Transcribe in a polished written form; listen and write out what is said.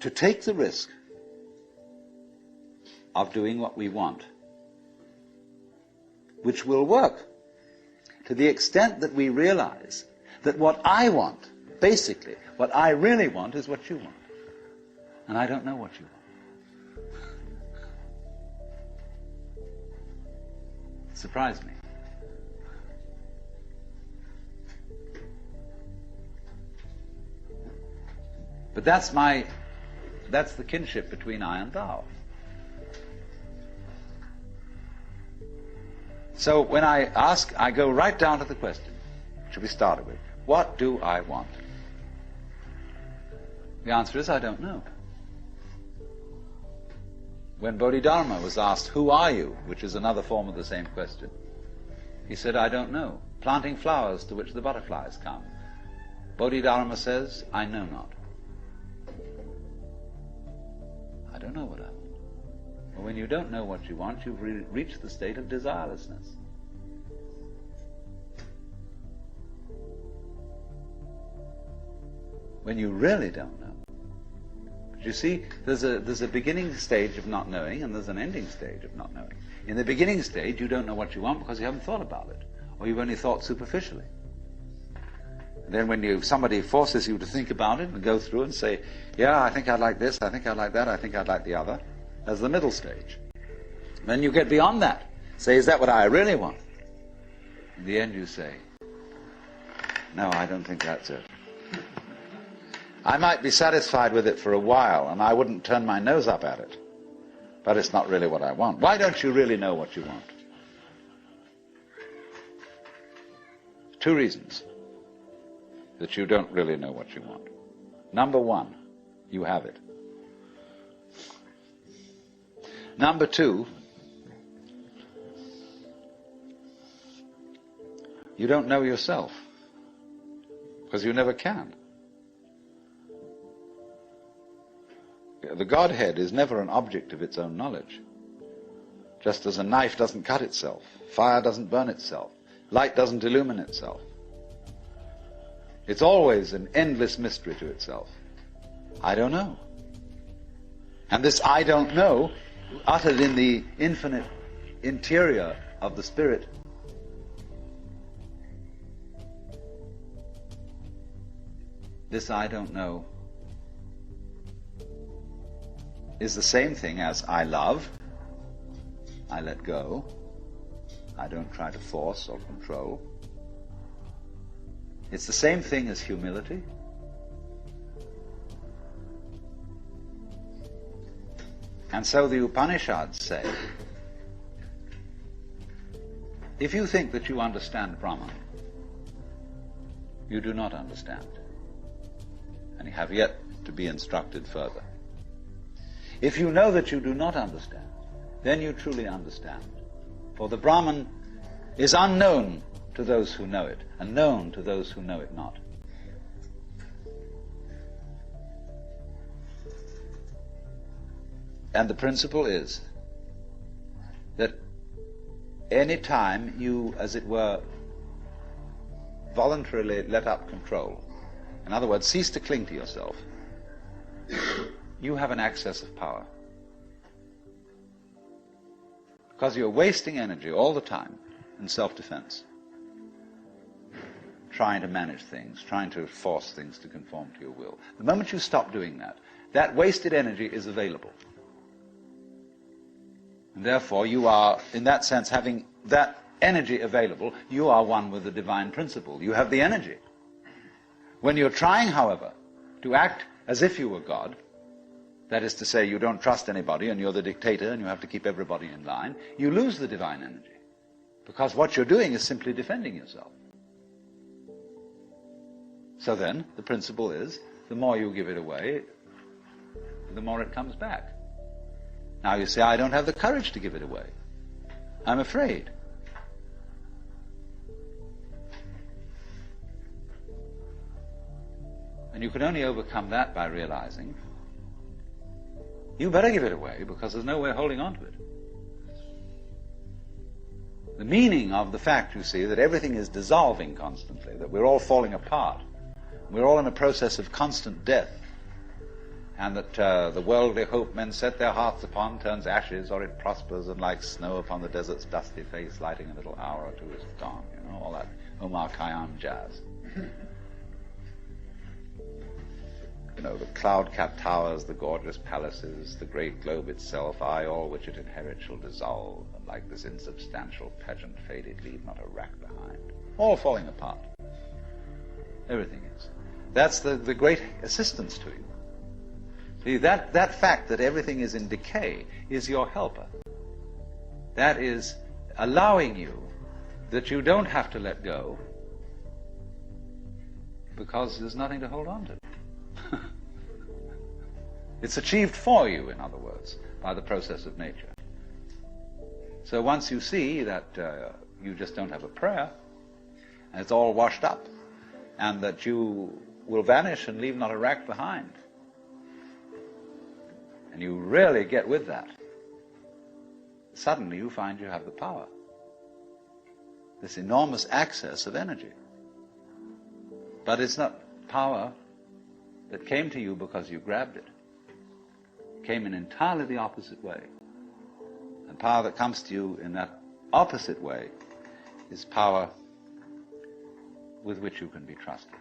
to take the risk of doing what we want, which will work to the extent that we realize that what I want, basically, what I really want is what you want. And I don't know what you want. It surprised me. But that's the kinship between I and thou. So when I ask, I go right down to the question, which we started with. What do I want? The answer is, I don't know. When Bodhidharma was asked, who are you? Which is another form of the same question. He said, I don't know. Planting flowers to which the butterflies come. Bodhidharma says, I know not. I don't know what I want. Well, when you don't know what you want, you've reached the state of desirelessness. When you really don't know. But you see, there's a beginning stage of not knowing, and there's an ending stage of not knowing. In the beginning stage, you don't know what you want because you haven't thought about it, or you've only thought superficially. And then when somebody forces you to think about it and go through and say, yeah, I think I'd like this, I think I'd like that, I think I'd like the other, as the middle stage. Then you get beyond that. Say, is that what I really want? In the end you say, no, I don't think that's it. I might be satisfied with it for a while, and I wouldn't turn my nose up at it, but it's not really what I want. Why don't you really know what you want? 2 reasons that you don't really know what you want. Number 1, you have it. Number 2, you don't know yourself, because you never can. The Godhead is never an object of its own knowledge. Just as a knife doesn't cut itself, fire doesn't burn itself, light doesn't illumine itself. It's always an endless mystery to itself. I don't know. And this I don't know, uttered in the infinite interior of the spirit, this I don't know is the same thing as I love, I let go, I don't try to force or control. It's the same thing as humility. And so the Upanishads say, if you think that you understand Brahman, you do not understand, and you have yet to be instructed further. If you know that you do not understand, then you truly understand. For the Brahman is unknown to those who know it, and known to those who know it not. And the principle is that any time you, as it were, voluntarily let up control, in other words, cease to cling to yourself, you have an access of power. Because you're wasting energy all the time in self-defense, trying to manage things, trying to force things to conform to your will. The moment you stop doing that, that wasted energy is available. And therefore, you are, in that sense, having that energy available, you are one with the divine principle. You have the energy. When you're trying, however, to act as if you were God, that is to say, you don't trust anybody and you're the dictator and you have to keep everybody in line, you lose the divine energy. Because what you're doing is simply defending yourself. So then, the principle is, the more you give it away, the more it comes back. Now you say, I don't have the courage to give it away. I'm afraid. And you can only overcome that by realizing you better give it away because there's no way of holding on to it. The meaning of the fact, you see, that everything is dissolving constantly, that we're all falling apart, we're all in a process of constant death, and that the worldly hope men set their hearts upon turns ashes, or it prospers, and like snow upon the desert's dusty face, lighting a little hour or two is gone. You know, all that Omar Khayyam jazz. You know, the cloud-capped towers, the gorgeous palaces, the great globe itself, I, all which it inherits, shall dissolve, and like this insubstantial pageant faded, leave not a rack behind. All falling apart. Everything is. That's the great assistance to you. See, that fact that everything is in decay is your helper. That is allowing you that you don't have to let go because there's nothing to hold on to. It's achieved for you, in other words, by the process of nature. So once you see that you just don't have a prayer, and it's all washed up, and that you will vanish and leave not a rack behind, and you really get with that, suddenly you find you have the power, this enormous access of energy. But it's not power that came to you because you grabbed it. It came in entirely the opposite way. And power that comes to you in that opposite way is power with which you can be trusted.